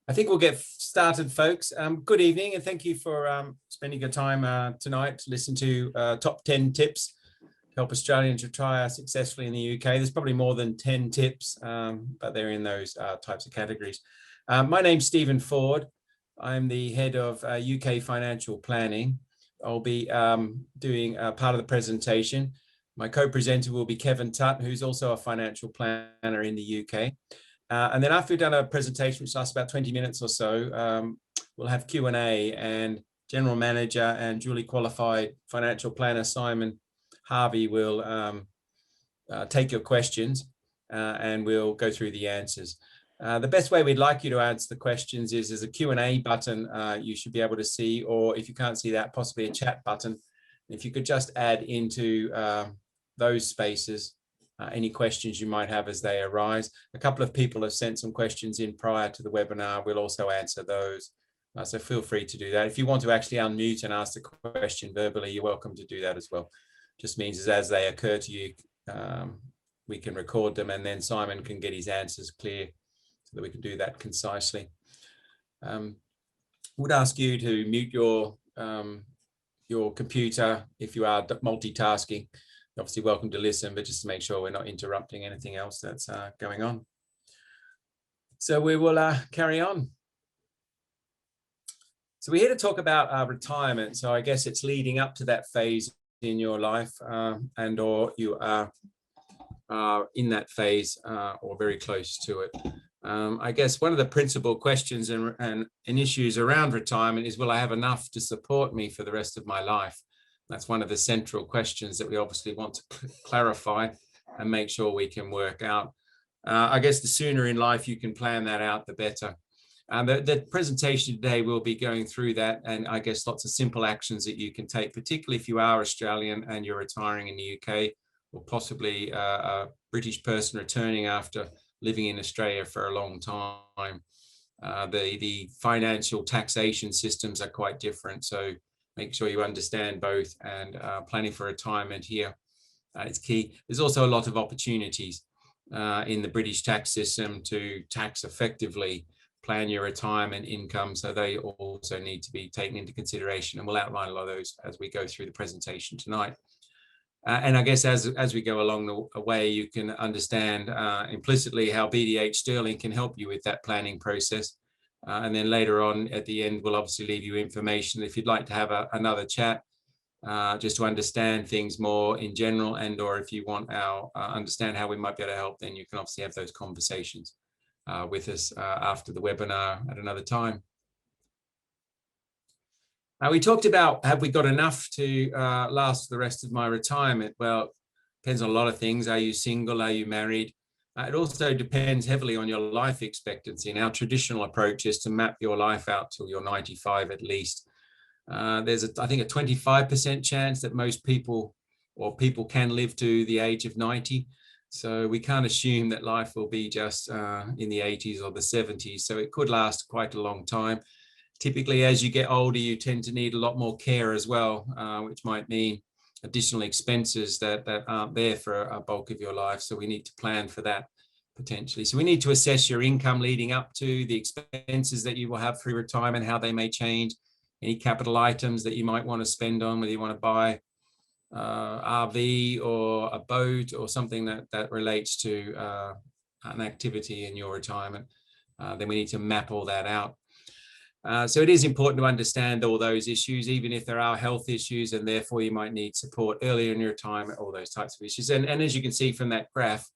I think we'll get started, folks. Good evening, and thank you for spending your time tonight to listen to top 10 tips to help Australians retire successfully in the UK. There's probably more than 10 tips, but they're in those types of categories. My name's Stephen Ford. I'm the head of UK financial planning. I'll be doing part of the presentation. My co-presenter will be Kevin Tutt, who's also a financial planner in the UK. And then after we've done a presentation, which lasts about 20 minutes or so, we'll have Q&A, and General Manager and duly qualified financial planner Simon Harvey will take your questions and we'll go through the answers. The best way we'd like you to answer the questions is there's a Q&A button you should be able to see, or if you can't see that, possibly a chat button. If you could just add into those spaces any questions you might have as they arise. A couple of people have sent some questions in prior to the webinar. We'll also answer those. So feel free to do that. If you want to actually unmute and ask the question verbally, you're welcome to do that as well. Just means as they occur to you, we can record them, and then Simon can get his answers clear so that we can do that concisely. Would ask you to mute your computer if you are multitasking. Obviously welcome to listen, but just to make sure we're not interrupting anything else that's going on. So we will carry on. So we're here to talk about retirement. So I guess it's leading up to that phase in your life, and or you are in that phase or very close to it. I guess one of the principal questions and issues around retirement is, will I have enough to support me for the rest of my life? That's one of the central questions that we obviously want to clarify and make sure we can work out. I guess the sooner in life you can plan that out, the better. The presentation today will be going through that, and I guess lots of simple actions that you can take, particularly if you are Australian and you're retiring in the UK, or possibly a British person returning after living in Australia for a long time. The financial taxation systems are quite different, so make sure you understand both, and planning for retirement here is key. There's also a lot of opportunities in the British tax system to tax effectively plan your retirement income, so they also need to be taken into consideration, and we'll outline a lot of those as we go through the presentation tonight. And I guess as we go along the way, you can understand implicitly how bdhSterling can help you with that planning process. And then later on at the end, we'll obviously leave you information if you'd like to have another chat, just to understand things more in general, and or if you want our understand how we might be able to help, then you can obviously have those conversations with us after the webinar at another time. We talked about, have we got enough to last the rest of my retirement? Well, depends on a lot of things. Are you single? Are you married? It also depends heavily on your life expectancy. And our traditional approach is to map your life out till you're 95 at least. There's, I think, a 25% chance that most people can live to the age of 90. So we can't assume that life will be just in the 80s or the 70s. So it could last quite a long time. Typically, as you get older, you tend to need a lot more care as well, which might mean additional expenses that aren't there for a bulk of your life. So we need to plan for that potentially. So we need to assess your income leading up to the expenses that you will have through retirement, how they may change, any capital items that you might want to spend on, whether you want to buy RV or a boat or something that relates to an activity in your retirement. Then we need to map all that out. So it is important to understand all those issues, even if there are health issues, and therefore you might need support earlier in your retirement, all those types of issues. And as you can see from that graph,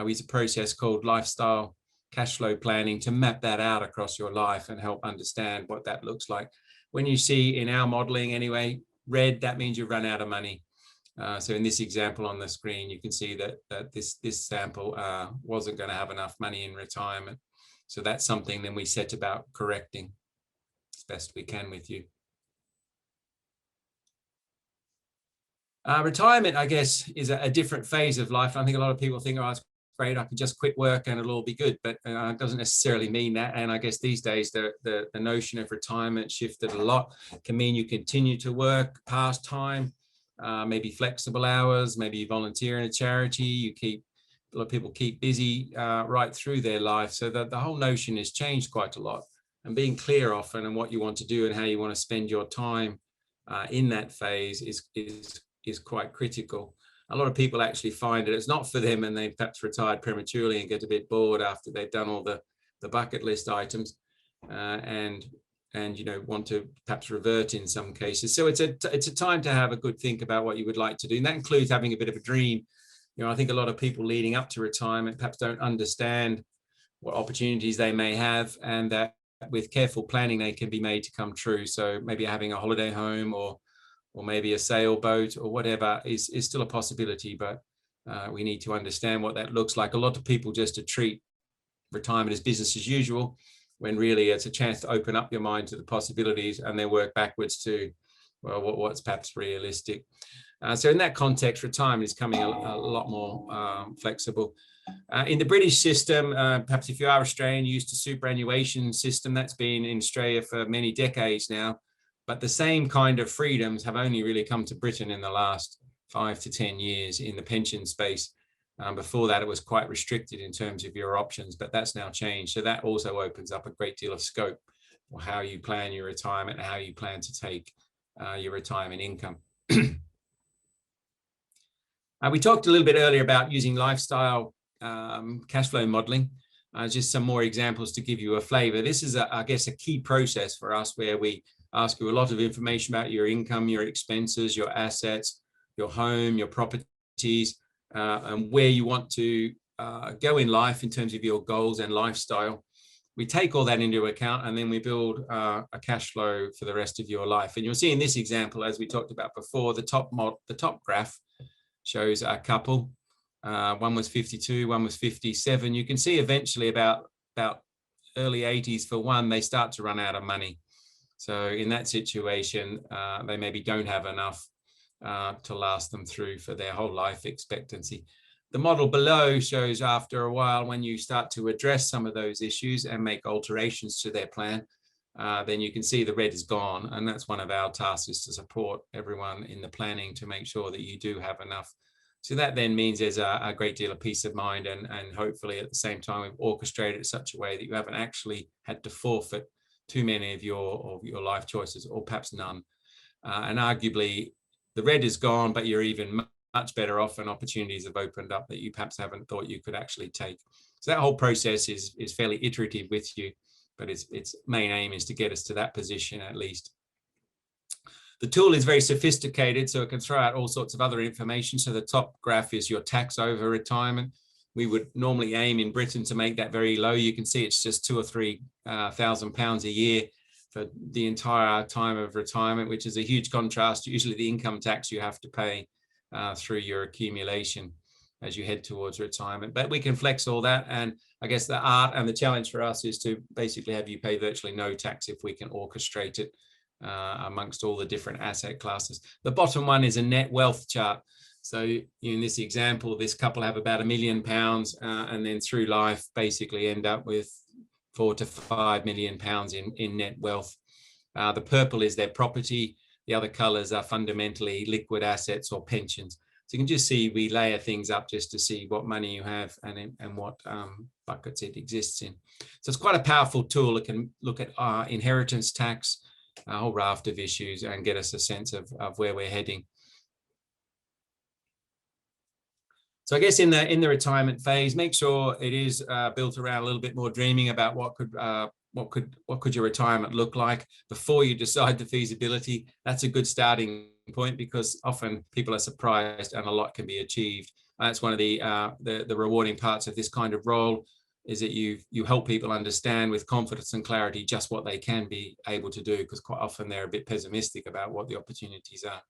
we use a process called lifestyle cash flow planning to map that out across your life and help understand what that looks like. When you see in our modeling anyway, red, that means you've run out of money. So in this example on the screen, you can see that this sample wasn't going to have enough money in retirement. So that's something then we set about correcting as best we can with you. Retirement, I guess, is a different phase of life. I think a lot of people think, oh, it's great, I can just quit work and it'll all be good, but it doesn't necessarily mean that. And I guess these days, the notion of retirement shifted a lot. It can mean you continue to work past time, maybe flexible hours, maybe you volunteer in a charity, a lot of people keep busy right through their life. So that the whole notion has changed quite a lot. and being clear often on what you want to do and how you want to spend your time in that phase is quite critical. A lot of people actually find that it's not for them, and they perhaps retired prematurely and get a bit bored after they've done all the bucket list items, and want to perhaps revert in some cases. So it's a time to have a good think about what you would like to do, and that includes having a bit of a dream. I think a lot of people leading up to retirement perhaps don't understand what opportunities they may have, and that with careful planning they can be made to come true. So maybe having a holiday home or maybe a sailboat or whatever is still a possibility, but we need to understand what that looks like. A lot of people just treat retirement as business as usual, when really it's a chance to open up your mind to the possibilities and then work backwards to, well, what's perhaps realistic. So in that context, retirement is coming a lot more flexible. In the British system, perhaps if you are Australian, used to superannuation system, that's been in Australia for many decades now. But the same kind of freedoms have only really come to Britain in the last 5 to 10 years in the pension space. Before that, it was quite restricted in terms of your options, but that's now changed. So that also opens up a great deal of scope for how you plan your retirement and how you plan to take your retirement income. We talked a little bit earlier about using lifestyle cash flow modeling. Just some more examples to give you a flavor. This is, I guess, a key process for us where we ask you a lot of information about your income, your expenses, your assets, your home, your properties, and where you want to go in life in terms of your goals and lifestyle. We take all that into account, and then we build a cash flow for the rest of your life. And you'll see in this example, as we talked about before, the top graph shows a couple. One was 52, one was 57. You can see eventually about early 80s for one, they start to run out of money. So in that situation, they maybe don't have enough to last them through for their whole life expectancy. The model below shows after a while, when you start to address some of those issues and make alterations to their plan, then you can see the red is gone. And that's one of our tasks, is to support everyone in the planning to make sure that you do have enough. So that then means there's a great deal of peace of mind, and hopefully at the same time we've orchestrated it such a way that you haven't actually had to forfeit too many of your life choices, or perhaps none. And arguably the red is gone, but you're even much better off, and opportunities have opened up that you perhaps haven't thought you could actually take. So that whole process is fairly iterative with you, but its main aim is to get us to that position at least. The tool is very sophisticated, so it can throw out all sorts of other information. So the top graph is your tax over retirement. We would normally aim in Britain to make that very low. You can see it's just £2,000 or £3,000 a year for the entire time of retirement, which is a huge contrast to usually the income tax you have to pay through your accumulation as you head towards retirement. But we can flex all that. And I guess the art and the challenge for us is to basically have you pay virtually no tax if we can orchestrate it amongst all the different asset classes. The bottom one is a net wealth chart. So in this example, this couple have about £1 million and then through life basically end up with £4 to £5 million in net wealth. The purple is their property. The other colors are fundamentally liquid assets or pensions. So you can just see we layer things up just to see what money you have and what buckets it exists in. So it's quite a powerful tool. It can look at inheritance tax, a whole raft of issues, and get us a sense of where we're heading. So I guess in the retirement phase, make sure it is built around a little bit more dreaming about what could your retirement look like before you decide the feasibility. That's a good starting point, because often people are surprised and a lot can be achieved. That's one of the rewarding parts of this kind of role, is that you help people understand with confidence and clarity just what they can be able to do, because quite often they're a bit pessimistic about what the opportunities are.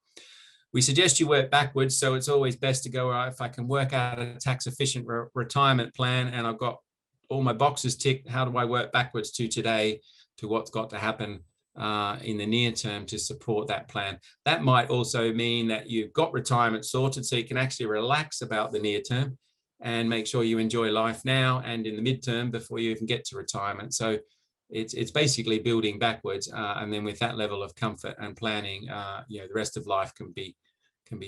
We suggest you work backwards, so it's always best to go, if I can work out a tax efficient retirement plan and I've got all my boxes ticked, how do I work backwards to today, to what's got to happen in the near term to support that plan. That might also mean that you've got retirement sorted, so you can actually relax about the near term and make sure you enjoy life now and in the midterm before you even get to retirement. So it's basically building backwards, and then with that level of comfort and planning, the rest of life can be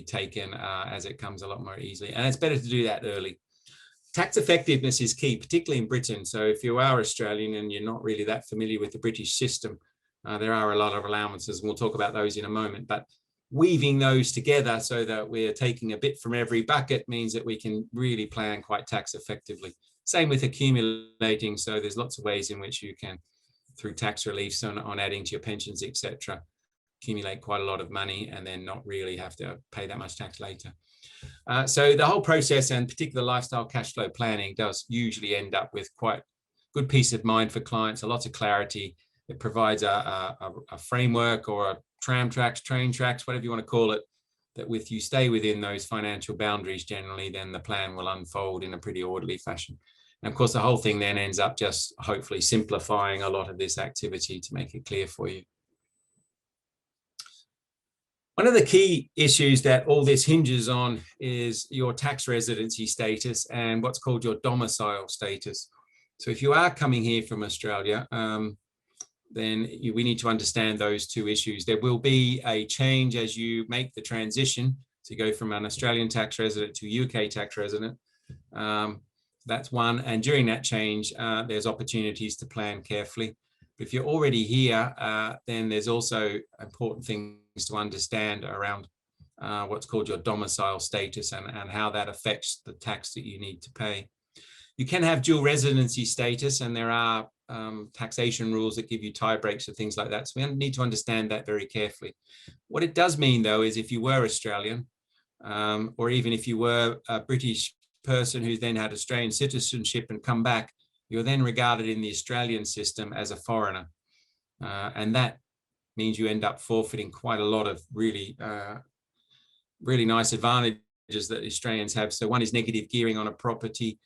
taken as it comes a lot more easily. And it's better to do that early. Tax effectiveness is key, particularly in Britain. So if you are Australian and you're not really that familiar with the British system, there are a lot of allowances, and we'll talk about those in a moment. But weaving those together so that we're taking a bit from every bucket means that we can really plan quite tax effectively. Same with accumulating. So there's lots of ways in which you can, through tax reliefs on adding to your pensions, etc., accumulate quite a lot of money and then not really have to pay that much tax later. So the whole process, and particular lifestyle cash flow planning, does usually end up with quite good peace of mind for clients, a lot of clarity. It provides a framework or a tram tracks, train tracks, whatever you want to call it, that if you stay within those financial boundaries generally, then the plan will unfold in a pretty orderly fashion. And of course, the whole thing then ends up just hopefully simplifying a lot of this activity to make it clear for you. One of the key issues that all this hinges on is your tax residency status and what's called your domicile status. So if you are coming here from Australia, then we need to understand those two issues. There will be a change as you make the transition to go from an Australian tax resident to UK tax resident. That's one. And during that change, there's opportunities to plan carefully. But if you're already here, then there's also important things to understand around what's called your domicile status and how that affects the tax that you need to pay. You can have dual residency status, and there are taxation rules that give you tie breaks and things like that. So we need to understand that very carefully. What it does mean, though, is if you were Australian, or even if you were a British person who then had Australian citizenship and come back, you're then regarded in the Australian system as a foreigner. And that means you end up forfeiting quite a lot of really nice advantages that Australians have. So one is negative gearing on a property.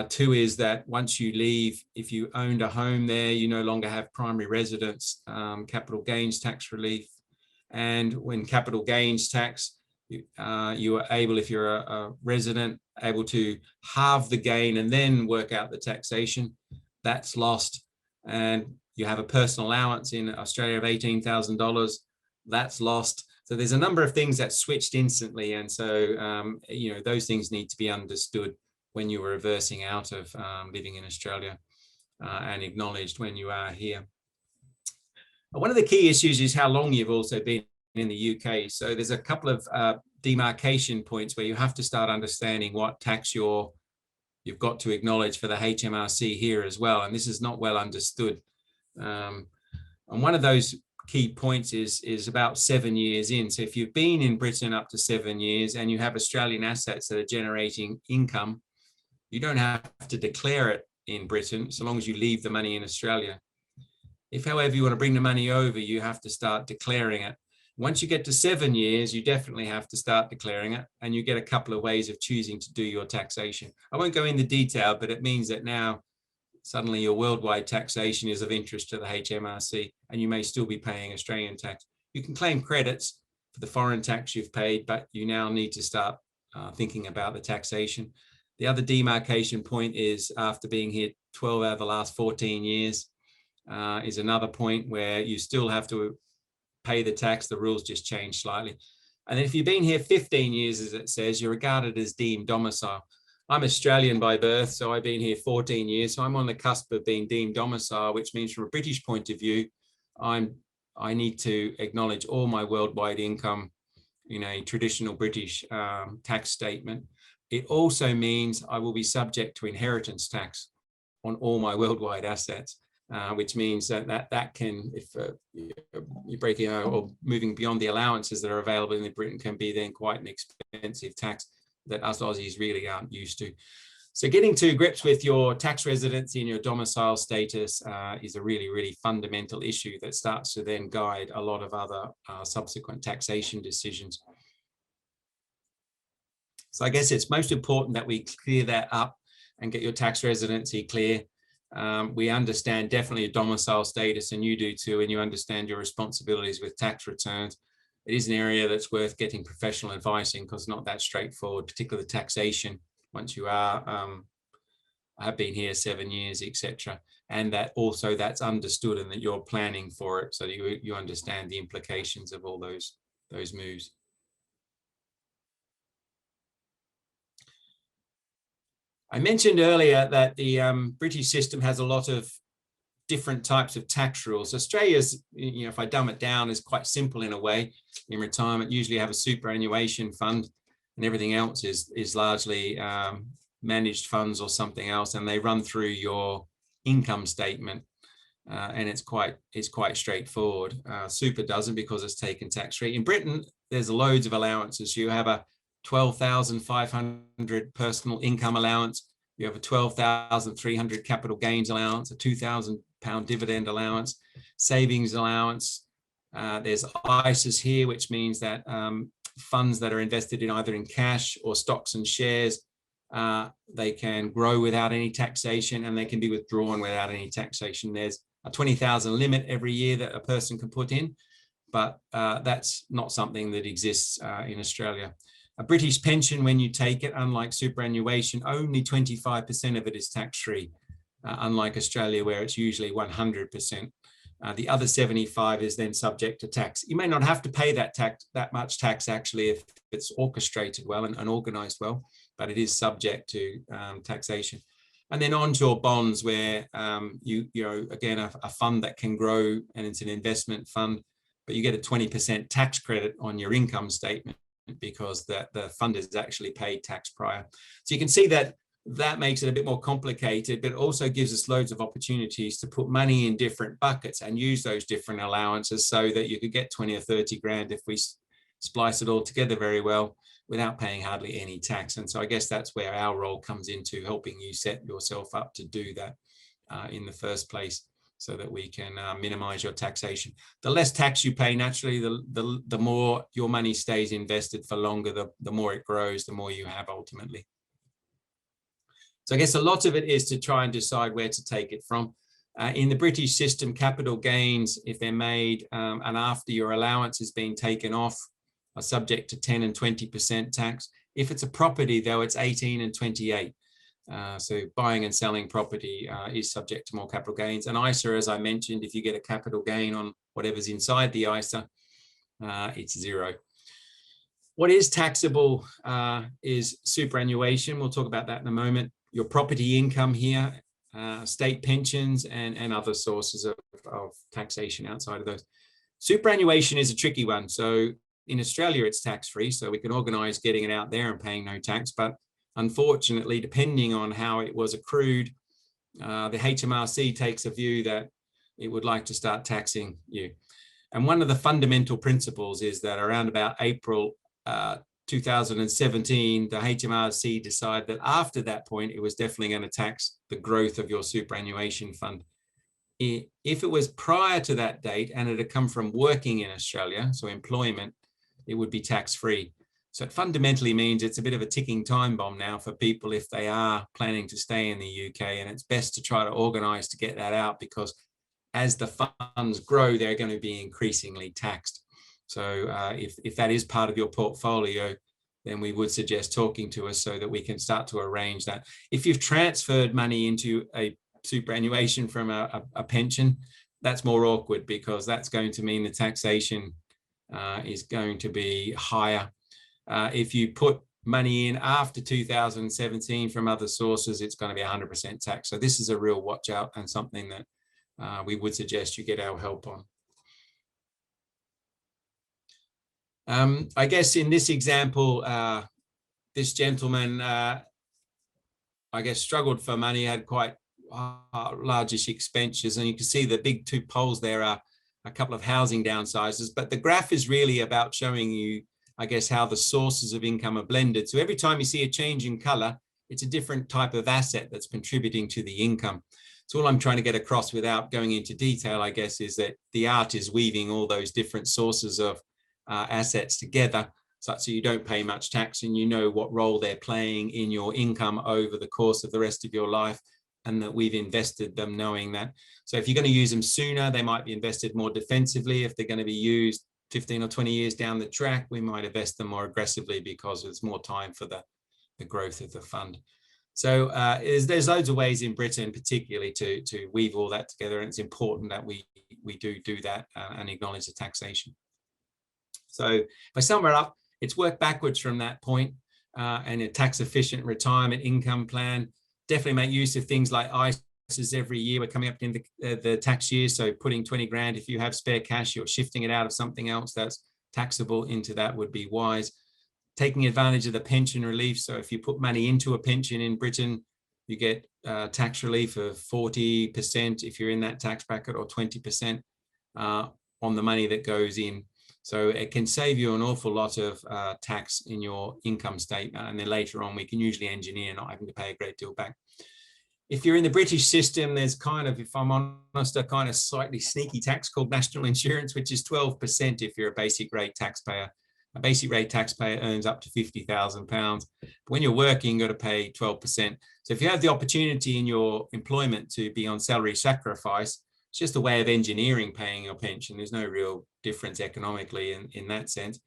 Two is that once you leave, if you owned a home there, you no longer have primary residence, capital gains tax relief. And when capital gains tax, you are able, if you're a resident, able to halve the gain and then work out the taxation. That's lost. And you have a personal allowance in Australia of $18,000. That's lost. So there's a number of things that switched instantly. And so, those things need to be understood when you were reversing out of living in Australia and acknowledged when you are here. One of the key issues is how long you've also been in the UK. So there's a couple of demarcation points where you have to start understanding what tax you've got to acknowledge for the HMRC here as well. And this is not well understood. And one of those key points is about 7 years in. So if you've been in Britain up to 7 years and you have Australian assets that are generating income, you don't have to declare it in Britain so long as you leave the money in Australia. If, however, you want to bring the money over, you have to start declaring it. Once you get to 7 years, you definitely have to start declaring it, and you get a couple of ways of choosing to do your taxation. I won't go into detail, but it means that now suddenly your worldwide taxation is of interest to the HMRC, and you may still be paying Australian tax. You can claim credits for the foreign tax you've paid, but you now need to start thinking about the taxation. The other demarcation point is after being here 12 out of the last 14 years is another point where you still have to pay the tax. The rules just change slightly. And then if you've been here 15 years, as it says, you're regarded as deemed domicile. I'm Australian by birth, so I've been here 14 years. So I'm on the cusp of being deemed domicile, which means from a British point of view, I need to acknowledge all my worldwide income in a traditional British tax statement. It also means I will be subject to inheritance tax on all my worldwide assets. Which means that can, if you're breaking out or moving beyond the allowances that are available in Britain, can be then quite an expensive tax that us Aussies really aren't used to. So getting to grips with your tax residency and your domicile status is a really, really fundamental issue that starts to then guide a lot of other subsequent taxation decisions. So I guess it's most important that we clear that up and get your tax residency clear. We understand definitely a domicile status, and you do too, and you understand your responsibilities with tax returns. It is an area that's worth getting professional advice in because it's not that straightforward, particularly the taxation once you have been here 7 years, etc. And that also that's understood and that you're planning for it so that you understand the implications of all those moves. I mentioned earlier that the British system has a lot of different types of tax rules. Australia's, if I dumb it down, is quite simple in a way. In retirement, usually have a superannuation fund, and everything else is largely managed funds or something else, and they run through your income statement, and it's quite straightforward. Super doesn't, because it's taken tax-free. In Britain, there's loads of allowances. You have a 12,500 personal income allowance. You have a 12,300 capital gains allowance, a £2,000 dividend allowance, savings allowance. There's ISAs here, which means that funds that are invested in either in cash or stocks and shares, they can grow without any taxation, and they can be withdrawn without any taxation. There's a 20,000 limit every year that a person can put in, but that's not something that exists in Australia. A British pension, when you take it, unlike superannuation, only 25% of it is tax-free, unlike Australia, where it's usually 100%. The other 75 is then subject to tax. You may not have to pay that much tax, actually, if it's orchestrated well and organised well, but it is subject to taxation. And then onshore bonds, where again, a fund that can grow, and it's an investment fund, but you get a 20% tax credit on your income statement, because the fund is actually paid tax prior. So you can see that makes it a bit more complicated, but it also gives us loads of opportunities to put money in different buckets and use those different allowances, so that you could get 20 or 30 grand if we splice it all together very well without paying hardly any tax. And so I guess that's where our role comes into, helping you set yourself up to do that in the first place, so that we can minimize your taxation. The less tax you pay, naturally, the more your money stays invested for longer, the more it grows, the more you have ultimately. So I guess a lot of it is to try and decide where to take it from. In the British system, capital gains, if they're made and after your allowance has been taken off, are subject to 10 and 20% tax. If it's a property, though, it's 18 and 28. So buying and selling property is subject to more capital gains. And ISA, as I mentioned, if you get a capital gain on whatever's inside the ISA, it's zero. What is taxable is superannuation. We'll talk about that in a moment. Your property income here, state pensions, and other sources of taxation outside of those. Superannuation is a tricky one. So in Australia, it's tax-free, so we can organise getting it out there and paying no tax. But unfortunately, depending on how it was accrued, the HMRC takes a view that it would like to start taxing you. And one of the fundamental principles is that around about April 2017, the HMRC decided that after that point, it was definitely going to tax the growth of your superannuation fund. If it was prior to that date and it had come from working in Australia, so employment, it would be tax-free. So it fundamentally means it's a bit of a ticking time bomb now for people if they are planning to stay in the UK, and it's best to try to organise to get that out, because as the funds grow, they're going to be increasingly taxed. So if that is part of your portfolio, then we would suggest talking to us so that we can start to arrange that. If you've transferred money into a superannuation from a pension, that's more awkward, because that's going to mean the taxation is going to be higher. If you put money in after 2017 from other sources, it's going to be 100% tax. So this is a real watch out, and something that we would suggest you get our help on. I guess in this example, this gentleman, I guess, struggled for money, had quite largish expenses, and you can see the big two poles there are a couple of housing downsizes, but the graph is really about showing you, I guess, how the sources of income are blended. So every time you see a change in color, it's a different type of asset that's contributing to the income. So all I'm trying to get across, without going into detail, I guess, is that the art is weaving all those different sources of assets together, such that you don't pay much tax, and you know what role they're playing in your income over the course of the rest of your life, and that we've invested them knowing that. So if you're going to use them sooner, they might be invested more defensively. If they're going to be used 15 or 20 years down the track, we might invest them more aggressively, because there's more time for the growth of the fund. So there's loads of ways in Britain, particularly, to weave all that together, and it's important that we do that and acknowledge the taxation. So if I sum it up, it's work backwards from that point, and a tax-efficient retirement income plan. definitely make use of things like ISAs every year. We're coming up in the tax year, so putting 20 grand, if you have spare cash, you're shifting it out of something else that's taxable into that would be wise. Taking advantage of the pension relief. So if you put money into a pension in Britain, you get tax relief of 40% if you're in that tax bracket, or 20% on the money that goes in. So it can save you an awful lot of tax in your income statement. And then later on, we can usually engineer not having to pay a great deal back. If you're in the British system, there's kind of, if I'm honest, a kind of slightly sneaky tax called national insurance, which is 12% if you're a basic rate taxpayer. A basic rate taxpayer earns up to £50,000. When you're working, you've got to pay 12%. So if you have the opportunity in your employment to be on salary sacrifice, it's just a way of engineering paying your pension. There's no real difference economically in that sense.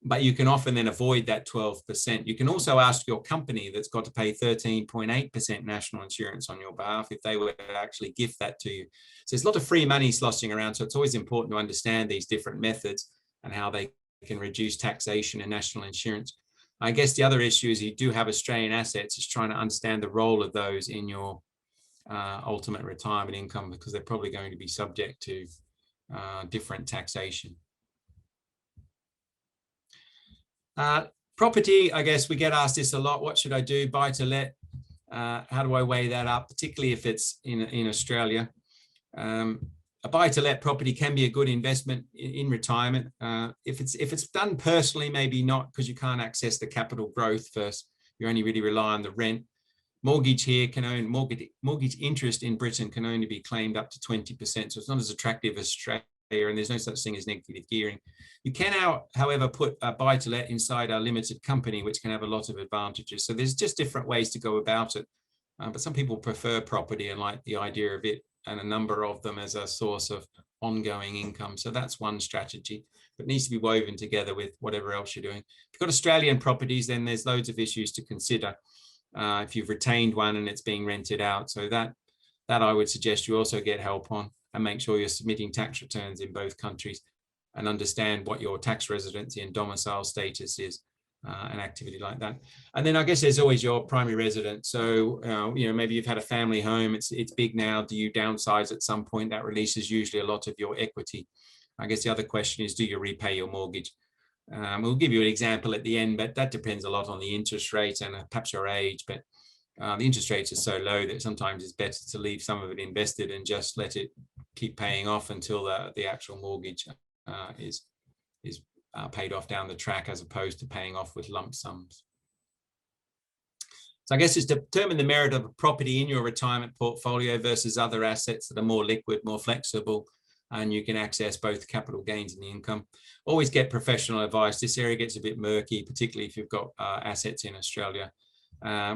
But you can often then avoid that 12%. You can also ask your company that's got to pay 13.8% national insurance on your behalf if they were to actually gift that to you. So there's a lot of free money sloshing around. So it's always important to understand these different methods and how they can reduce taxation and national insurance. I guess the other issue is you do have Australian assets, is trying to understand the role of those in your ultimate retirement income, because they're probably going to be subject to different taxation. Property, I guess we get asked this a lot. What should I do? Buy to let? How do I weigh that up, particularly if it's in Australia? A buy-to-let property can be a good investment in retirement. If it's done personally, maybe not, because you can't access the capital growth first. You only really rely on the rent. Mortgage here mortgage interest in Britain can only be claimed up to 20%. So it's not as attractive as Australia, and there's no such thing as negative gearing. You can, however, put a buy-to-let inside a limited company, which can have a lot of advantages. So there's just different ways to go about it. But some people prefer property and like the idea of it and a number of them as a source of ongoing income. So that's one strategy, but needs to be woven together with whatever else you're doing. If you've got Australian properties, then there's loads of issues to consider. If you've retained one and it's being rented out. So that I would suggest you also get help on, and make sure you're submitting tax returns in both countries and understand what your tax residency and domicile status is. An activity like that. And then I guess there's always your primary residence. So, maybe you've had a family home, it's big now. Do you downsize at some point? That releases usually a lot of your equity. I guess the other question is, do you repay your mortgage? We'll give you an example at the end, but that depends a lot on the interest rate and perhaps your age. But the interest rates are so low that sometimes it's better to leave some of it invested and just let it keep paying off until the actual mortgage is paid off down the track, as opposed to paying off with lump sums. So I guess it's to determine the merit of a property in your retirement portfolio versus other assets that are more liquid, more flexible, and you can access both capital gains and the income. Always get professional advice. This area gets a bit murky, particularly if you've got assets in Australia.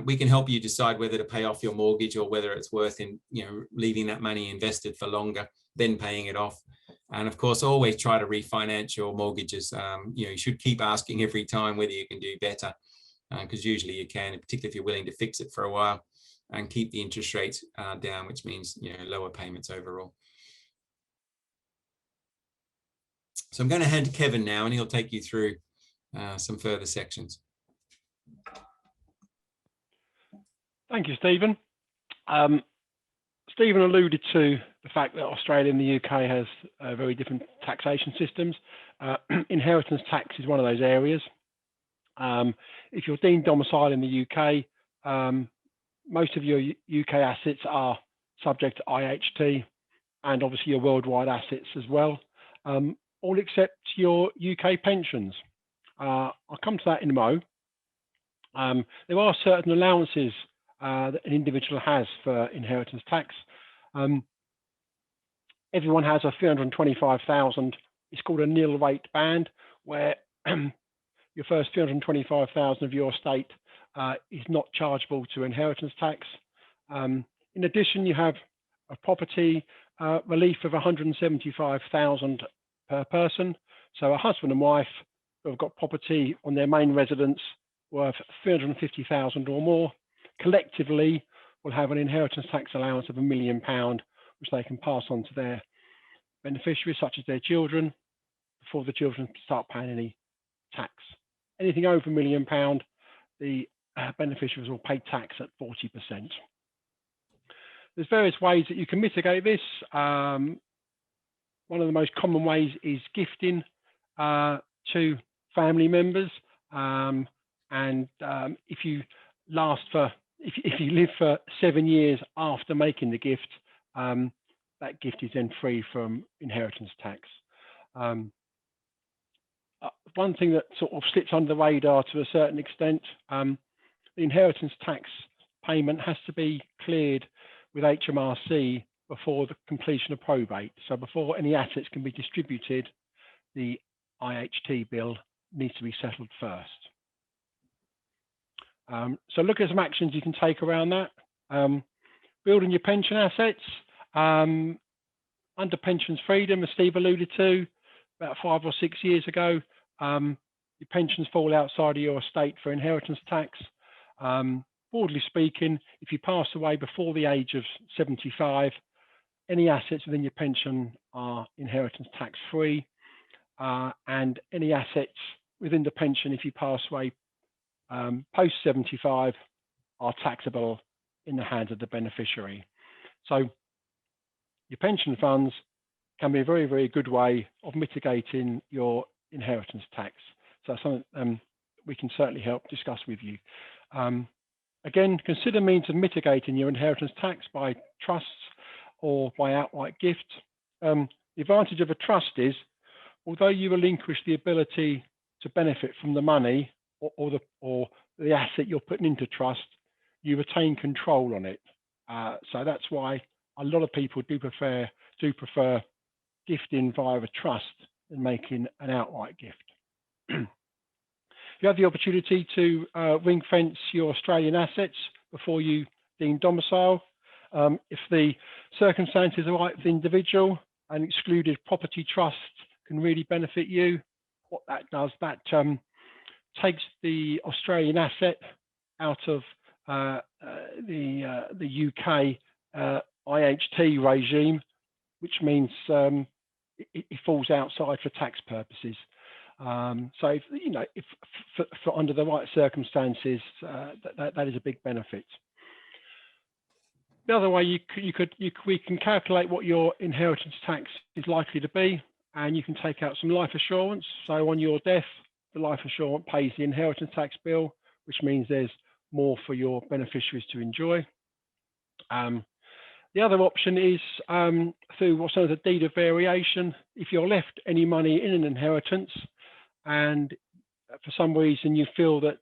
We can help you decide whether to pay off your mortgage or whether it's worth leaving that money invested for longer, then paying it off. And of course, always try to refinance your mortgages. You should keep asking every time whether you can do better, because usually you can, particularly if you're willing to fix it for a while and keep the interest rates down, which means lower payments overall. So I'm going to hand to Kevin now, and he'll take you through some further sections. Thank you, Stephen. Stephen alluded to the fact that Australia and the UK has very different taxation systems. Inheritance tax is one of those areas. If you're deemed domicile in the UK, most of your UK assets are subject to IHT, and obviously your worldwide assets as well, all except your UK pensions. I'll come to that in a mo. There are certain allowances that an individual has for inheritance tax. Everyone has a 325,000. It's called a nil rate band, where your first 325,000 of your estate is not chargeable to inheritance tax. In addition, you have a property relief of 175,000 per person. So a husband and wife who have got property on their main residence worth 350,000 or more, collectively will have an inheritance tax allowance of £1 million, which they can pass on to their beneficiaries, such as their children, before the children start paying any tax. Anything over £1 million, the beneficiaries will pay tax at 40%. There's various ways that you can mitigate this. One of the most common ways is gifting to family members. If you if you live for 7 years after making the gift, that gift is then free from inheritance tax. One thing that sort of slips under the radar to a certain extent, the inheritance tax payment has to be cleared with HMRC before the completion of probate. So before any assets can be distributed, the IHT bill needs to be settled first. So look at some actions you can take around that. Building your pension assets. Under pensions freedom, as Steve alluded to, about 5 or 6 years ago, your pensions fall outside of your estate for inheritance tax. Broadly speaking, if you pass away before the age of 75, any assets within your pension are inheritance tax free, and any assets within the pension, if you pass away post 75, are taxable in the hands of the beneficiary. So your pension funds can be a very, very good way of mitigating your inheritance tax. So that's something we can certainly help discuss with you. Again, consider means of mitigating your inheritance tax by trusts or by outright gift. The advantage of a trust is, although you relinquish the ability to benefit from the money or the asset you're putting into trust, you retain control on it. So that's why a lot of people do prefer gifting via a trust than making an outright gift. You have the opportunity to ring fence your Australian assets before you deem domicile. If the circumstances are right for the individual, an excluded property trust can really benefit you. What that does, that takes the Australian asset out of the UK IHT regime, which means it falls outside for tax purposes. So if for under the right circumstances, that is a big benefit. The other way we can calculate what your inheritance tax is likely to be, and you can take out some life assurance. So on your death, the life assurance pays the inheritance tax bill, which means there's more for your beneficiaries to enjoy. The other option is through what's known as a deed of variation. If you're left any money in an inheritance, and for some reason you feel that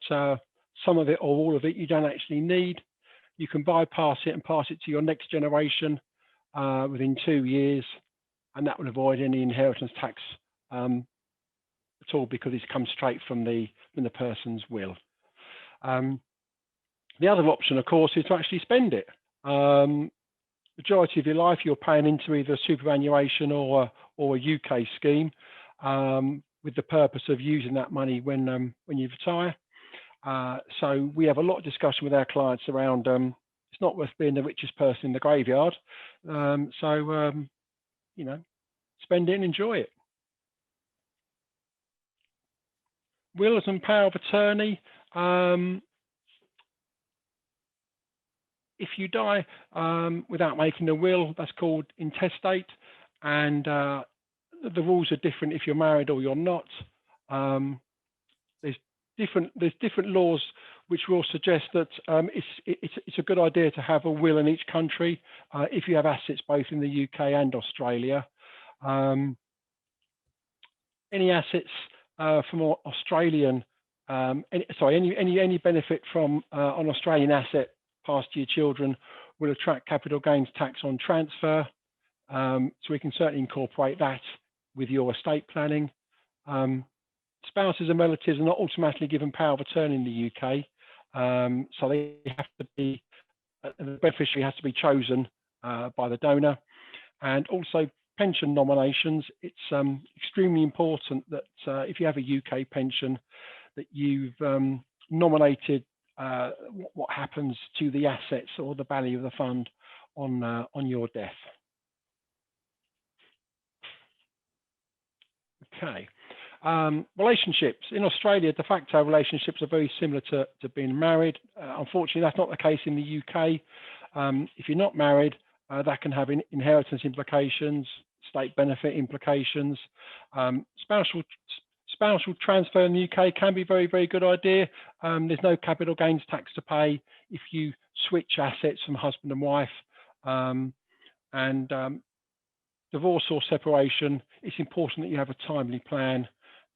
some of it or all of it you don't actually need, you can bypass it and pass it to your next generation within 2 years, and that will avoid any inheritance tax at all, because it's come straight from the person's will. The other option, of course, is to actually spend it. Majority of your life you're paying into either superannuation or a UK scheme, with the purpose of using that money when you retire. So we have a lot of discussion with our clients around it's not worth being the richest person in the graveyard. Spend it and enjoy it. Wills and power of attorney. If you die without making a will, that's called intestate, and the rules are different if you're married or you're not. There's different laws which will suggest that it's a good idea to have a will in each country if you have assets both in the UK and Australia. Any assets from Australian, any benefit from an Australian asset passed to your children will attract capital gains tax on transfer. So we can certainly incorporate that with your estate planning. Spouses and relatives are not automatically given power of attorney in the UK. So they have to be, the beneficiary has to be chosen by the donor. And also pension nominations, it's extremely important that if you have a UK pension, that you've nominated what happens to the assets or the value of the fund on your death. Okay. Relationships. In Australia, de facto relationships are very similar to being married. Unfortunately, that's not the case in the UK. If you're not married, That can have inheritance implications, state benefit implications. Spousal transfer in the UK can be a very, very good idea. There's no capital gains tax to pay if you switch assets from husband and wife. Divorce or separation, it's important that you have a timely plan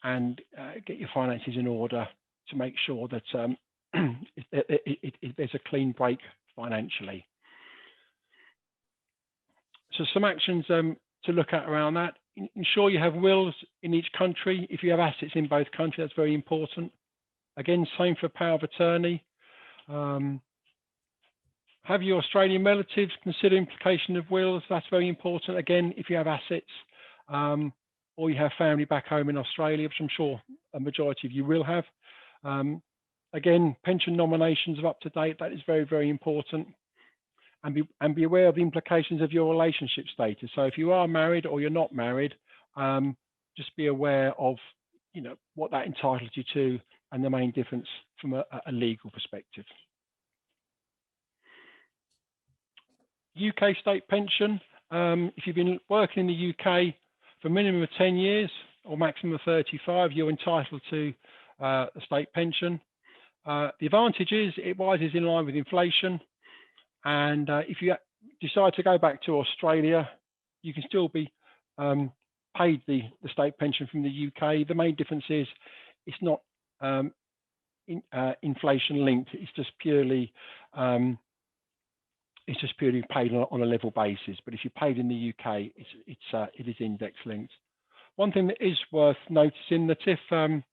and get your finances in order to make sure that there's a clean break financially. So some actions to look at around that. Ensure you have wills in each country. If you have assets in both countries, that's very important. Again, same for power of attorney. Have your Australian relatives consider implication of wills. That's very important. Again, if you have assets or you have family back home in Australia, which I'm sure a majority of you will have. Again, pension nominations are up to date. That is very, very important. And be aware of the implications of your relationship status. So if you are married or you're not married, just be aware of what that entitles you to and the main difference from a legal perspective. UK state pension. If you've been working in the UK for a minimum of 10 years or maximum of 35, you're entitled to a state pension. The advantage is it rises in line with inflation. And if you decide to go back to Australia, you can still be paid the state pension from the UK. The main difference is it's not inflation linked. It's just purely paid on a level basis. But if you're paid in the UK, it is index linked. One thing that is worth noticing that if the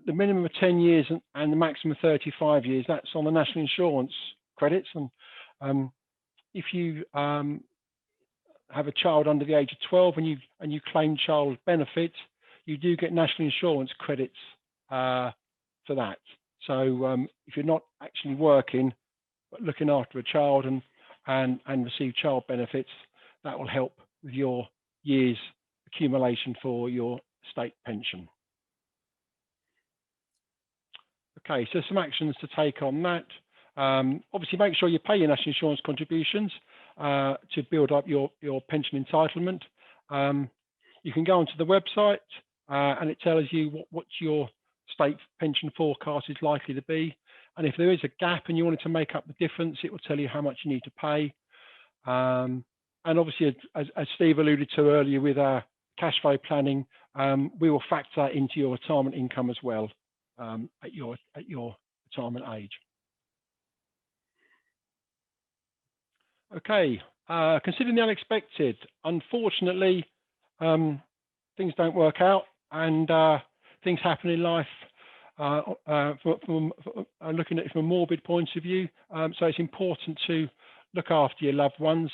minimum of 10 years and the maximum of 35 years, that's on the national insurance credits. And if you have a child under the age of 12 and you claim child benefit, you do get national insurance credits for that. So if you're not actually working but looking after a child and receive child benefits, that will help with your year's accumulation for your state pension. Okay, so some actions to take on that. Obviously, make sure you pay your national insurance contributions to build up your pension entitlement. You can go onto the website and it tells you what your state pension forecast is likely to be. And if there is a gap and you wanted to make up the difference, it will tell you how much you need to pay. And obviously, as Steve alluded to earlier with our cash flow planning, we will factor that into your retirement income as well at your retirement age. Okay, considering the unexpected, unfortunately, things don't work out and things happen in life from looking at it from a morbid point of view. So it's important to look after your loved ones.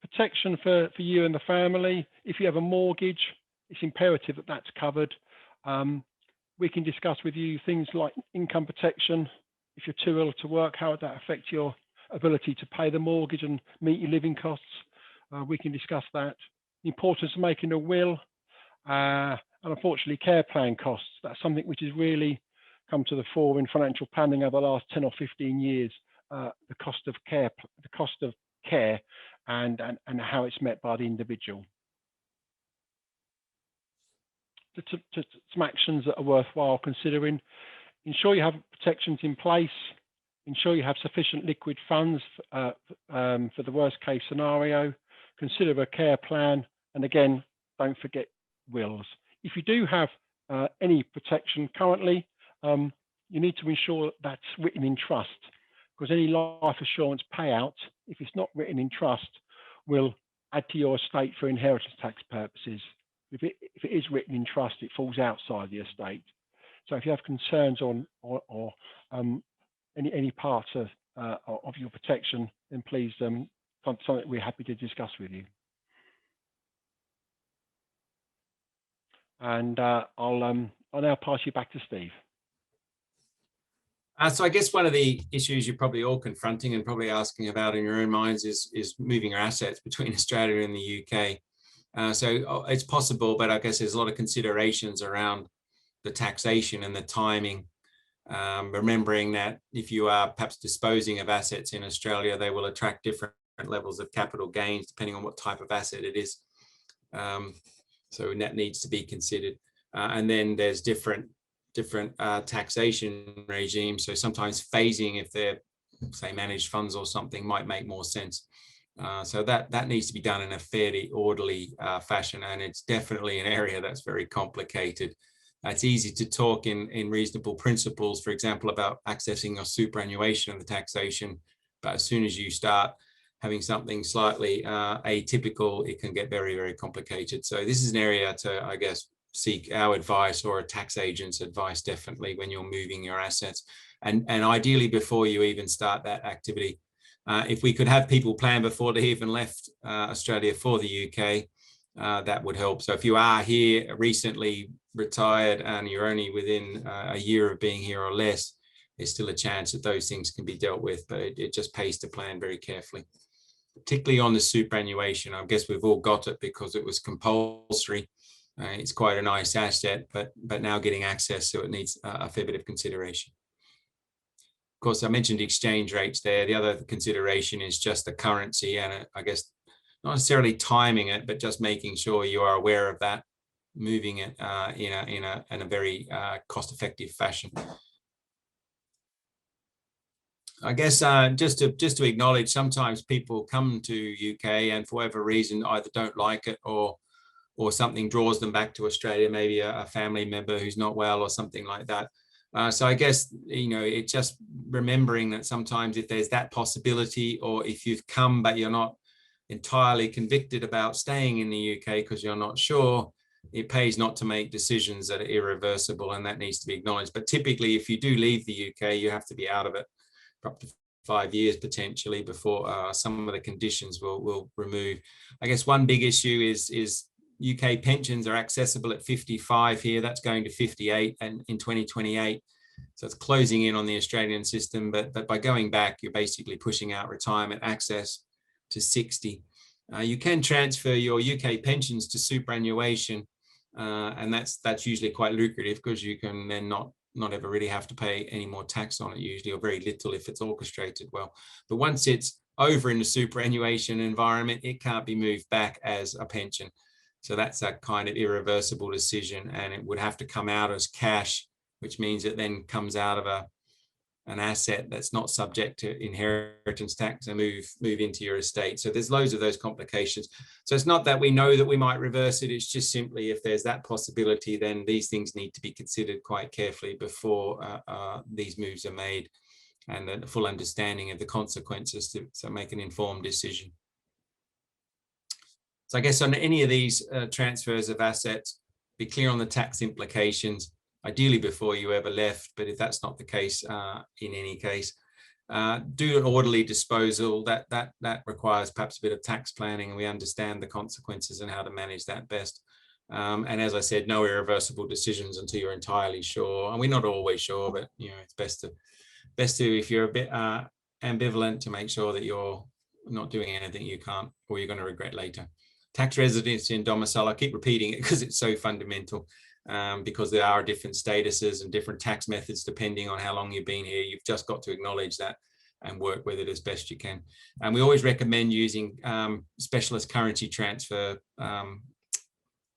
Protection for you and the family. If you have a mortgage, it's imperative that that's covered. We can discuss with you things like income protection. If you're too ill to work, how would that affect your ability to pay the mortgage and meet your living costs? We can discuss that. The importance of making a will, and unfortunately care plan costs. That's something which has really come to the fore in financial planning over the last 10 or 15 years. The cost of care and how it's met by the individual. Some actions that are worthwhile considering. Ensure you have protections in place. Ensure you have sufficient liquid funds for the worst case scenario. Consider a care plan. And again, don't forget wills. If you do have any protection currently, you need to ensure that's written in trust, because any life assurance payout, if it's not written in trust, will add to your estate for inheritance tax purposes. If it is written in trust, it falls outside the estate. So if you have concerns on or any part of your protection, then please something we're happy to discuss with you. And I'll now pass you back to Steve. So I guess one of the issues you're probably all confronting and probably asking about in your own minds is moving your assets between Australia and the UK. So it's possible, but I guess there's a lot of considerations around the taxation and the timing remembering that if you are perhaps disposing of assets in Australia, they will attract different levels of capital gains depending on what type of asset it is. So that needs to be considered. And then there's different taxation regimes. So sometimes phasing, if they're, say, managed funds or something, might make more sense. So that needs to be done in a fairly orderly fashion, and it's definitely an area that's very complicated. It's easy to talk in reasonable principles, for example, about accessing your superannuation and the taxation, but as soon as you start having something slightly atypical, it can get very, very complicated. So this is an area to, I guess, seek our advice or a tax agent's advice, definitely, when you're moving your assets, and ideally before you even start that activity. If we could have people plan before they even left Australia for the UK, that would help. So if you are here recently retired and you're only within a year of being here or less, there's still a chance that those things can be dealt with, but it just pays to plan very carefully, particularly on the superannuation. I guess we've all got it because it was compulsory. It's quite a nice asset, but now getting access, so it needs a fair bit of consideration. Of course, I mentioned exchange rates there. The other consideration is just the currency, and I guess not necessarily timing it, but just making sure you are aware of that, moving it in a very cost-effective fashion. I guess just to acknowledge, sometimes people come to UK and for whatever reason either don't like it or something draws them back to Australia, maybe a family member who's not well or something like that. So I guess, it's just remembering that sometimes if there's that possibility, or if you've come but you're not entirely convicted about staying in the UK because you're not sure, it pays not to make decisions that are irreversible, and that needs to be acknowledged. But typically, if you do leave the UK, you have to be out of it for up to 5 years potentially before some of the conditions will remove. I guess one big issue is UK pensions are accessible at 55 here. That's going to 58 and in 2028. So it's closing in on the Australian system, but by going back, you're basically pushing out retirement access to 60. You can transfer your UK pensions to superannuation, and that's usually quite lucrative because you can then not ever really have to pay any more tax on it usually, or very little if it's orchestrated well. But once it's over in the superannuation environment, it can't be moved back as a pension. So that's a kind of irreversible decision, and it would have to come out as cash, which means it then comes out of an asset that's not subject to inheritance tax and move into your estate. So there's loads of those complications. So it's not that we know that we might reverse it. It's just simply if there's that possibility, then these things need to be considered quite carefully before these moves are made, and a full understanding of the consequences to make an informed decision. So I guess on any of these transfers of assets, be clear on the tax implications, ideally before you ever left, but if that's not the case, in any case, do an orderly disposal. That requires perhaps a bit of tax planning, and we understand the consequences and how to manage that best. And as I said, no irreversible decisions until you're entirely sure. And we're not always sure, but it's best to if you're a bit ambivalent, to make sure that you're not doing anything you can't or you're going to regret later. Tax residency and domicile, I keep repeating it because it's so fundamental, because there are different statuses and different tax methods depending on how long you've been here. You've just got to acknowledge that and work with it as best you can. And we always recommend using specialist currency transfer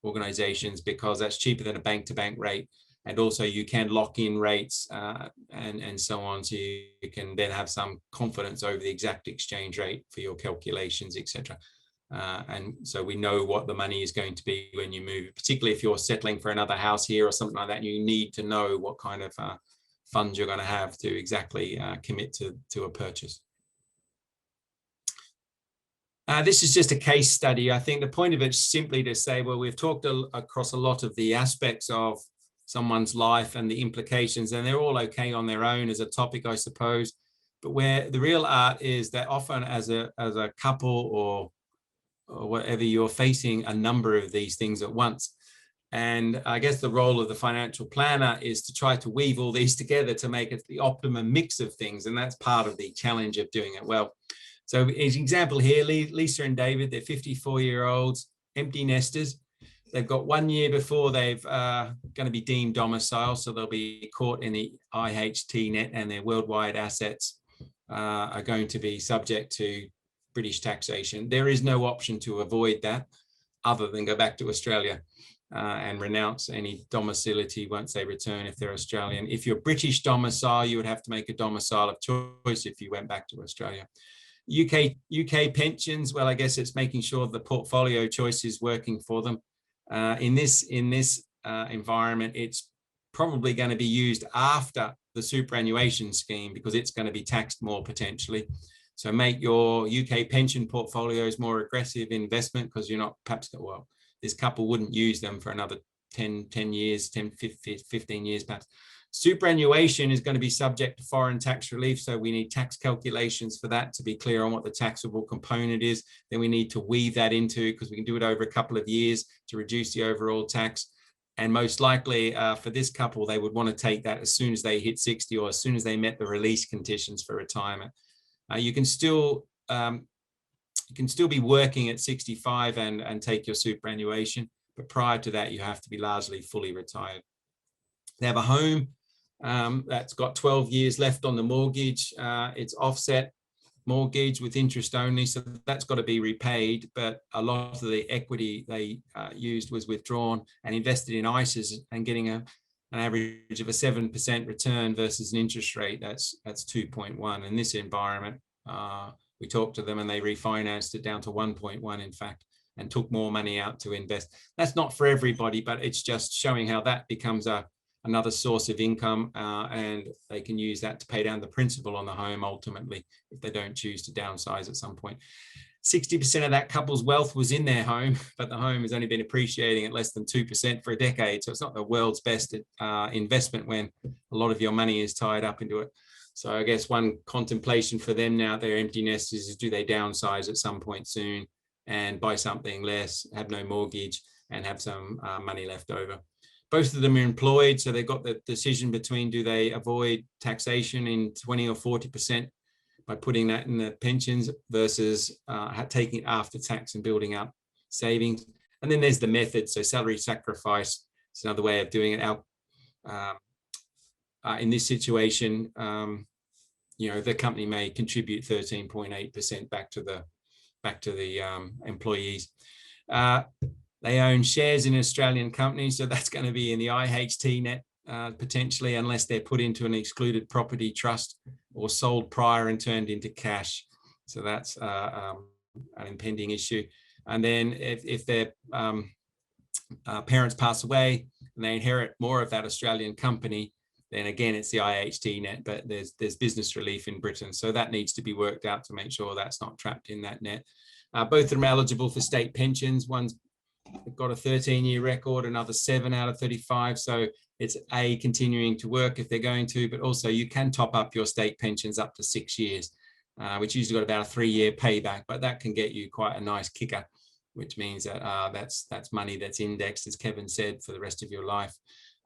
organizations, because that's cheaper than a bank-to-bank rate. And also you can lock in rates and so on, so you can then have some confidence over the exact exchange rate for your calculations, etc. And so we know what the money is going to be when you move, particularly if you're settling for another house here or something like that. You need to know what kind of funds you're going to have to exactly commit to a purchase. This is just a case study. I think the point of it is simply to say, well, we've talked across a lot of the aspects of someone's life and the implications, and they're all okay on their own as a topic, I suppose. But where the real art is that often as a couple or whatever, you're facing a number of these things at once. And I guess the role of the financial planner is to try to weave all these together to make it the optimum mix of things. And that's part of the challenge of doing it well. So as an example here, Lisa and David, they're 54-year-olds, empty nesters. They've got 1 year before they've going to be deemed domicile, so they'll be caught in the IHT net, and their worldwide assets are going to be subject to British taxation. There is no option to avoid that other than go back to Australia and renounce any domicility once they return if they're Australian. If you're British domicile, you would have to make a domicile of choice if you went back to Australia. UK pensions, well, I guess it's making sure the portfolio choice is working for them. In this environment, it's probably going to be used after the superannuation scheme because it's going to be taxed more potentially. So make your UK pension portfolios more aggressive investment because you're not perhaps, well, this couple wouldn't use them for another 10 years, 10, 15 years perhaps. Superannuation is going to be subject to foreign tax relief. So we need tax calculations for that to be clear on what the taxable component is. Then we need to weave that into, because we can do it over a couple of years to reduce the overall tax. And most likely for this couple, they would want to take that as soon as they hit 60 or as soon as they met the release conditions for retirement. You can still be working at 65 and take your superannuation, but prior to that, you have to be largely fully retired. They have a home that's got 12 years left on the mortgage. It's offset mortgage with interest only, so that's got to be repaid, but a lot of the equity they used was withdrawn and invested in ISAs and getting an average of a 7% return versus an interest rate that's 2.1. In this environment, we talked to them and they refinanced it down to 1.1, in fact, and took more money out to invest. That's not for everybody, but it's just showing how that becomes another source of income, and they can use that to pay down the principal on the home ultimately if they don't choose to downsize at some point. 60% of that couple's wealth was in their home, but the home has only been appreciating at less than 2% for a decade. So it's not the world's best investment when a lot of your money is tied up into it. So I guess one contemplation for them now, their empty nest, is do they downsize at some point soon and buy something less, have no mortgage, and have some money left over. Both of them are employed, so they've got the decision between do they avoid taxation in 20 or 40% by putting that in the pensions versus taking it after tax and building up savings. And then there's the method, so salary sacrifice is another way of doing it. In this situation, the company may contribute 13.8% back to the employees. They own shares in Australian companies, so that's going to be in the IHT net potentially, unless they're put into an excluded property trust or sold prior and turned into cash. So that's an impending issue. And then if their parents pass away and they inherit more of that Australian company, then again, it's the IHT net, but there's business relief in Britain. So that needs to be worked out to make sure that's not trapped in that net. Both of them are eligible for state pensions. One's got a 13-year record, another 7 out of 35. So it's continuing to work if they're going to, but also you can top up your state pensions up to 6 years, which usually got about a 3-year payback, but that can get you quite a nice kicker, which means that that's money that's indexed, as Kevin said, for the rest of your life.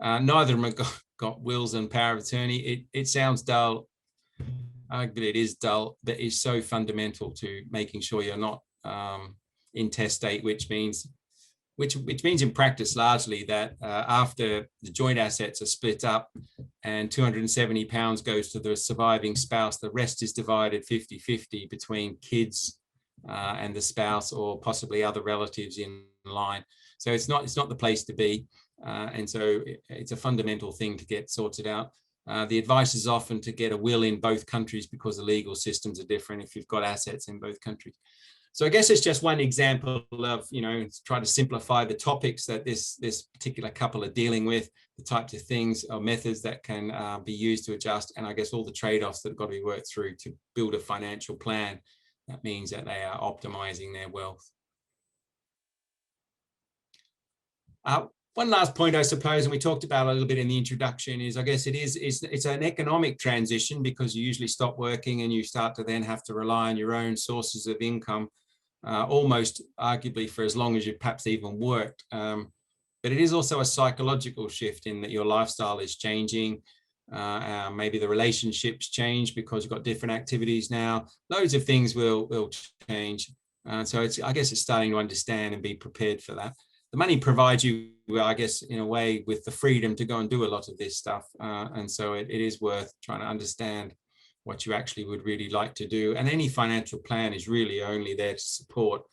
Neither of them have got wills and power of attorney. It sounds dull, but it is dull. That is so fundamental to making sure you're not intestate, which means in practice largely that after the joint assets are split up and £270 goes to the surviving spouse, the rest is divided 50-50 between kids and the spouse or possibly other relatives in line. So it's not the place to be. And so it's a fundamental thing to get sorted out. The advice is often to get a will in both countries because the legal systems are different if you've got assets in both countries. So I guess it's just one example of, try to simplify the topics that this particular couple are dealing with, the types of things or methods that can be used to adjust, and I guess all the trade-offs that have got to be worked through to build a financial plan. That means that they are optimizing their wealth. One last point, I suppose, and we talked about a little bit in the introduction, is I guess it's an economic transition because you usually stop working and you start to then have to rely on your own sources of income, almost arguably for as long as you perhaps even worked. But it is also a psychological shift in that your lifestyle is changing. Maybe the relationships change because you've got different activities now. Loads of things will change. So I guess it's starting to understand and be prepared for that. the money provides you, I guess, in a way, with the freedom to go and do a lot of this stuff. And so it is worth trying to understand what you actually would really like to do. And any financial plan is really only there to support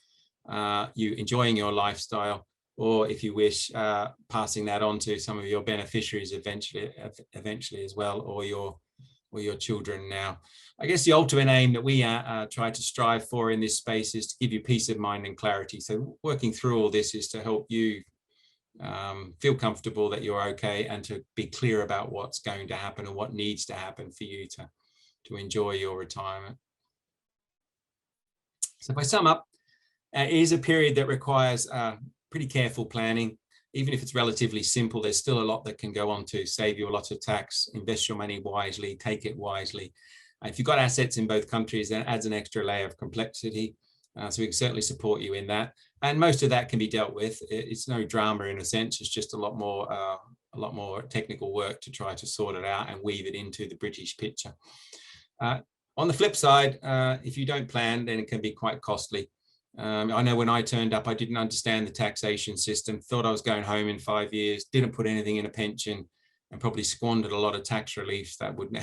you enjoying your lifestyle, or if you wish, passing that on to some of your beneficiaries eventually as well, or your children. Now, I guess the ultimate aim that we try to strive for in this space is to give you peace of mind and clarity. So working through all this is to help you feel comfortable that you're okay, and to be clear about what's going to happen and what needs to happen for you to enjoy your retirement. So if I sum up, it is a period that requires pretty careful planning. Even if it's relatively simple, there's still a lot that can go on to save you a lot of tax, invest your money wisely, take it wisely. If you've got assets in both countries, that adds an extra layer of complexity. So we can certainly support you in that. And most of that can be dealt with. It's no drama in a sense. It's just a lot more technical work to try to sort it out and weave it into the British picture. On the flip side, if you don't plan, then it can be quite costly. I know when I turned up, I didn't understand the taxation system, thought I was going home in 5 years, didn't put anything in a pension, and probably squandered a lot of tax relief that would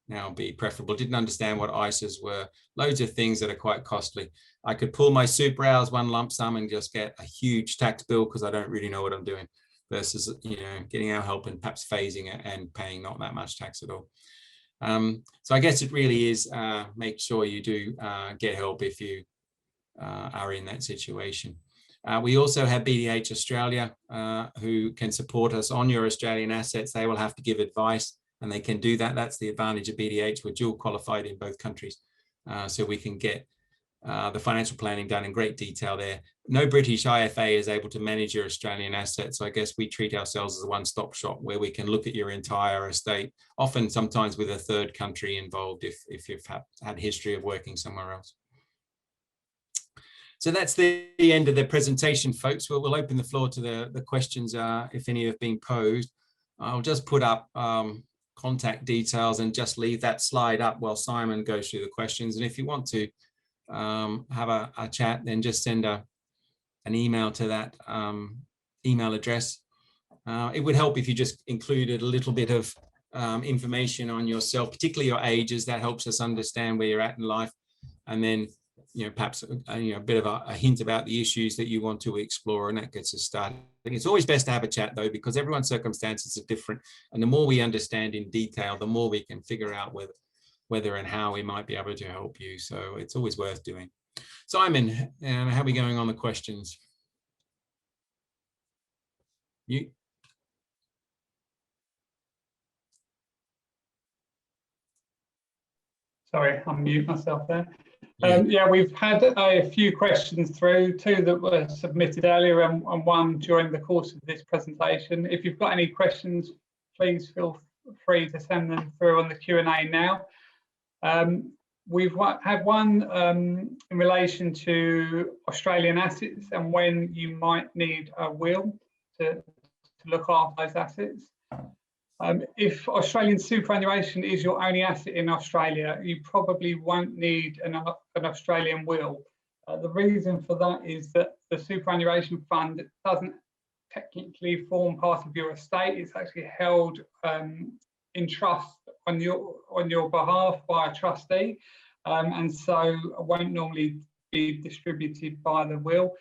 now be preferable. Didn't understand what ISAs were, loads of things that are quite costly. I could pull my super hours one lump sum and just get a huge tax bill because I don't really know what I'm doing, versus getting our help and perhaps phasing it and paying not that much tax at all. So I guess it really is make sure you do get help if you are in that situation. We also have BDH Australia who can support us on your Australian assets. They will have to give advice, and they can do that. That's the advantage of BDH. We're dual qualified in both countries, so we can get the financial planning done in great detail there. No British IFA is able to manage your Australian assets, so I guess we treat ourselves as a one-stop shop where we can look at your entire estate, often sometimes with a third country involved if you've had history of working somewhere else. So that's the end of the presentation, folks. We'll open the floor to the questions if any have been posed. I'll just put up contact details and just leave that slide up while Simon goes through the questions. And if you want to have a chat, then just send an email to that email address. It would help if you just included a little bit of information on yourself, particularly your ages. That helps us understand where you're at in life. And then perhaps a bit of a hint about the issues that you want to explore, and that gets us started. It's always best to have a chat though, because everyone's circumstances are different, and the more we understand in detail, the more we can figure out whether and how we might be able to help you. So it's always worth doing. Simon, how are we going on the questions? You. Sorry, I'll mute myself there. Yeah, we've had a few questions through, two that were submitted earlier and one during the course of this presentation. If you've got any questions, please feel free to send them through on the Q&A now. We've had one in relation to Australian assets and when you might need a will to look after those assets. If Australian superannuation is your only asset in Australia, you probably won't need an Australian will. The reason for that is that the superannuation fund doesn't technically form part of your estate. It's actually held in trust on your behalf by a trustee, and so won't normally be distributed by the will.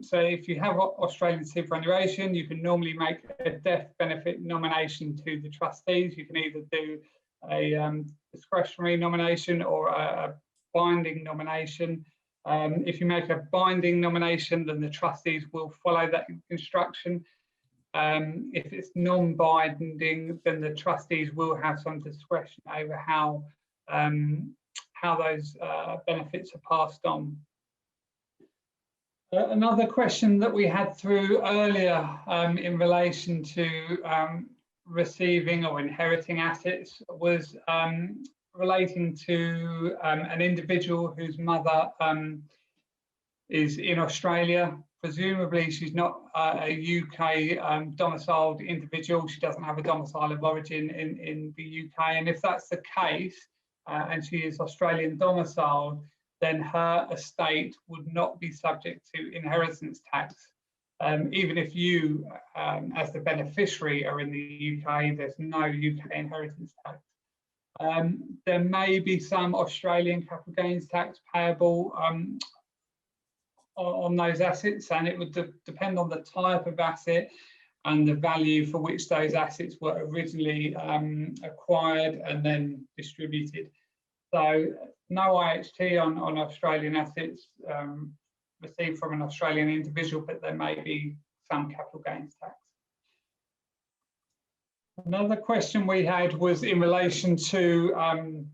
So if you have Australian superannuation, you can normally make a death benefit nomination to the trustees. You can either do a discretionary nomination or a binding nomination. If you make a binding nomination, then the trustees will follow that instruction. If it's non-binding, then the trustees will have some discretion over how those benefits are passed on. Another question that we had through earlier in relation to receiving or inheriting assets was relating to an individual whose mother is in Australia. Presumably she's not a UK domiciled individual. She doesn't have a domicile of origin in the UK. And if that's the case, and she is Australian domiciled, then her estate would not be subject to inheritance tax. Even if you, as the beneficiary, are in the UK, there's no UK inheritance tax. There may be some Australian capital gains tax payable on those assets, and it would depend on the type of asset and the value for which those assets were originally acquired and then distributed. So no IHT on Australian assets received from an Australian individual, but there may be some capital gains tax. Another question we had was in relation to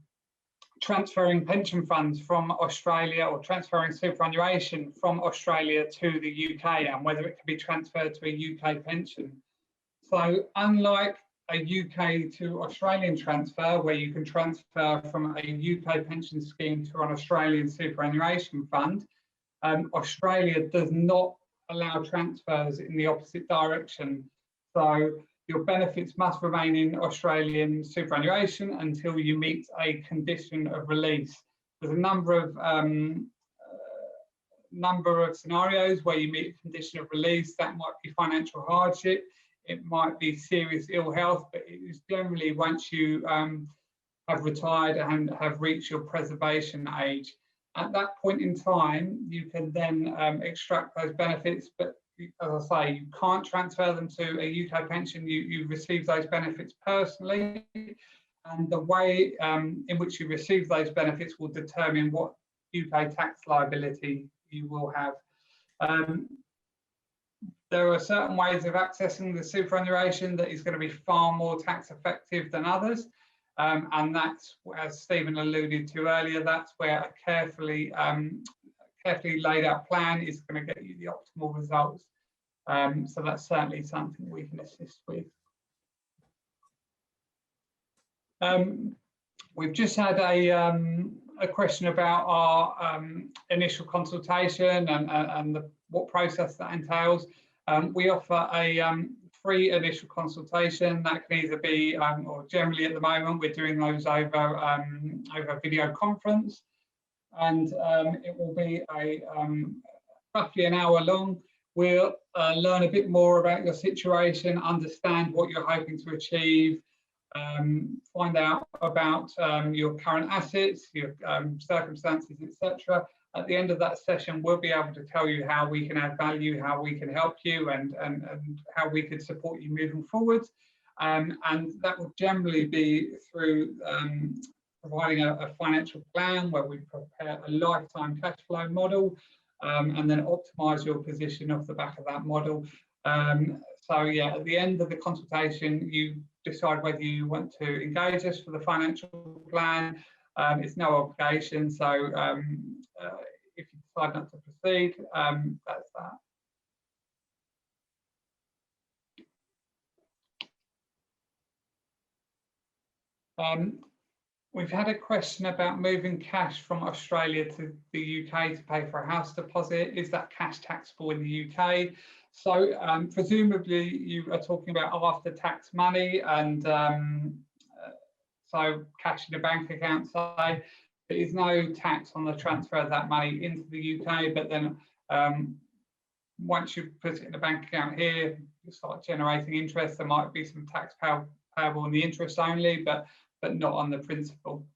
transferring pension funds from Australia, or transferring superannuation from Australia to the UK, and whether it can be transferred to a UK pension. So unlike a UK to Australian transfer, where you can transfer from a UK pension scheme to an Australian superannuation fund, Australia does not allow transfers in the opposite direction. So your benefits must remain in Australian superannuation until you meet a condition of release. There's a number of scenarios where you meet a condition of release. That might be financial hardship, it might be serious ill health, but it is generally once you have retired and have reached your preservation age. At that point in time, you can then extract those benefits, but as I say, you can't transfer them to a UK pension. You receive those benefits personally, and the way in which you receive those benefits will determine what UK tax liability you will have. There are certain ways of accessing the superannuation that is going to be far more tax effective than others. And that's, as Stephen alluded to earlier, that's where a carefully laid out plan is going to get you the optimal results. So that's certainly something we can assist with. We've just had a question about our initial consultation and what process that entails. We offer a free initial consultation that can either be, or generally at the moment, we're doing those over video conference, and it will be roughly an hour long. We'll learn a bit more about your situation, understand what you're hoping to achieve, find out about your current assets, your circumstances, etc. At the end of that session, we'll be able to tell you how we can add value, how we can help you, and how we could support you moving forward. And that will generally be through providing a financial plan where we prepare a lifetime cash flow model, and then optimize your position off the back of that model. So yeah, at the end of the consultation, you decide whether you want to engage us for the financial plan. It's no obligation, so if you decide not to proceed, that's that. We've had a question about moving cash from Australia to the UK to pay for a house deposit. Is that cash taxable in the UK? So presumably you are talking about after tax money, and so cash in a bank account, say. There is no tax on the transfer of that money into the UK, but then once you put it in a bank account here, you start generating interest. There might be some tax payable on the interest only, but not on the principal.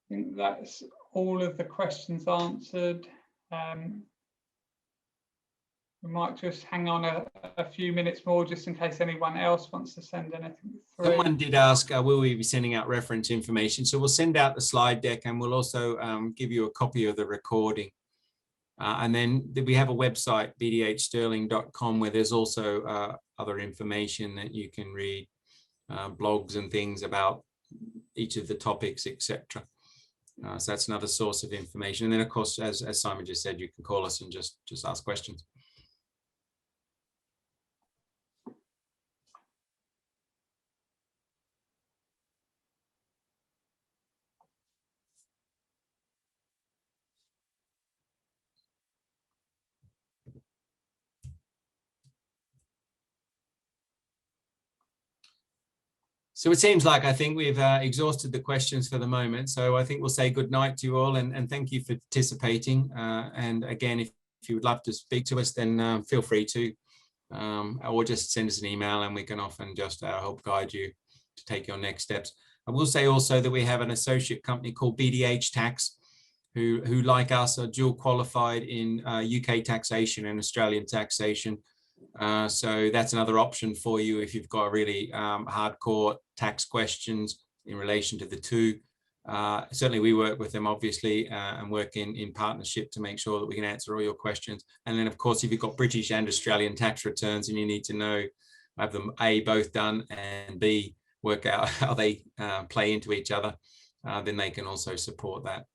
I think that's all of the questions answered. We might just hang on a few minutes more just in case anyone else wants to send anything through. Someone did ask, will we be sending out reference information? So we'll send out the slide deck, and we'll also give you a copy of the recording. And then we have a website, bdhsterling.com, where there's also other information that you can read, blogs and things about each of the topics, etc. So that's another source of information. And then, of course, as Simon just said, you can call us and just ask questions. So it seems like I think we've exhausted the questions for the moment. So I think we'll say good night to you all, and thank you for participating. And again, if you would love to speak to us, then feel free to, or just send us an email, and we can often just help guide you to take your next steps. I will say also that we have an associate company called bdhTax, who like us are dual qualified in UK taxation and Australian taxation. So that's another option for you if you've got really hardcore tax questions in relation to the two. Certainly we work with them, obviously, and work in partnership to make sure that we can answer all your questions. And then, of course, if you've got British and Australian tax returns and you need to know, have them A, both done, and B, work out how they play into each other, then they can also support that.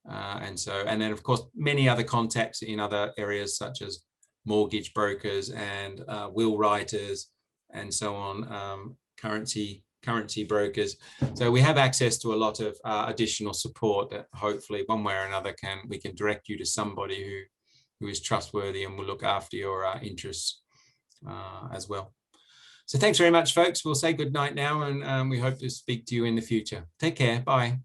And then, of course, many other contacts in other areas such as mortgage brokers and will writers and so on, currency brokers. So we have access to a lot of additional support that hopefully one way or another we can direct you to somebody who is trustworthy and will look after your interests as well. So thanks very much, folks. We'll say good night now, and we hope to speak to you in the future. Take care. Bye.